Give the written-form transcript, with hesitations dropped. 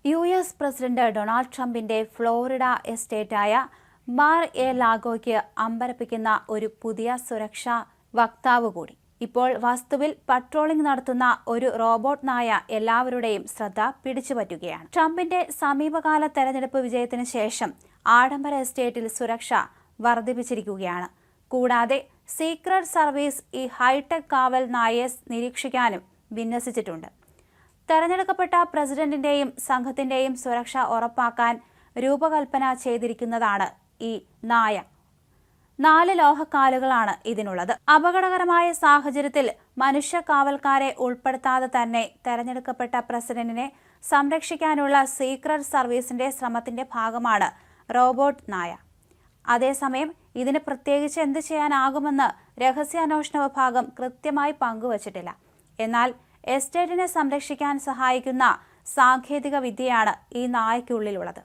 US president Donald ട്രംപിന്റെ Florida എസ്റ്റേറ്റായ Mar A ലാഗോയ്ക്ക് അമ്പരപ്പിക്കുന്ന ഒരു പുതിയ സുരക്ഷാ വക്താവ് കൂടി. ഇപ്പോൾ വസ്തുവിൽ പട്രോളിംഗ് നടത്തുന്ന ഒരു റോബോട്ട് നായ എല്ലാവരുടെയും ശ്രദ്ധ പിടിച്ചുപറ്റുകയാണ്. ട്രംപിന്റെ സമീപകാല തെരഞ്ഞെടുപ്പ് വിജയത്തിന് ശേഷം ആഡംബര എസ്റ്റേറ്റിൽ സുരക്ഷ വർദ്ധിപ്പിച്ചിരിക്കുകയാണ്. കൂടാതെ സീക്രട്ട് സർവീസ് ഈ ഹൈടെക് കാവൽ നായയെ നിരീക്ഷിക്കാനും വിന്യസിച്ചിട്ടുണ്ട്. തെരഞ്ഞെടുക്കപ്പെട്ട പ്രസിഡന്റിന്റെയും സംഘത്തിന്റെയും സുരക്ഷ ഉറപ്പാക്കാൻ രൂപകൽപ്പന ചെയ്തിരിക്കുന്നതാണ് ഈ നായ. 4 ലോഹക്കാലുകളാണ് ഇതിനുള്ളത്. അപകടകരമായ സാഹചര്യത്തിൽ മനുഷ്യ കാവൽക്കാരെ ഉൾപ്പെടുത്താതെ തന്നെ തെരഞ്ഞെടുക്കപ്പെട്ട പ്രസിഡന്റിനെ സംരക്ഷിക്കാനുള്ള സീക്രട്ട് സർവീസിന്റെ ശ്രമത്തിന്റെ ഭാഗമാണ് റോബോട്ട് നായ. അതേസമയം ഇതിന് പ്രത്യേകിച്ച് എന്ത് ചെയ്യാനാകുമെന്ന് രഹസ്യാന്വേഷണ വിഭാഗം കൃത്യമായി പങ്കുവച്ചിട്ടില്ല. എന്നാൽ എസ്റ്റേറ്റിനെ സംരക്ഷിക്കാൻ സഹായിക്കുന്ന സാങ്കേതിക വിദ്യയാണ് ഈ നായയ്ക്കുള്ളിലുള്ളത്.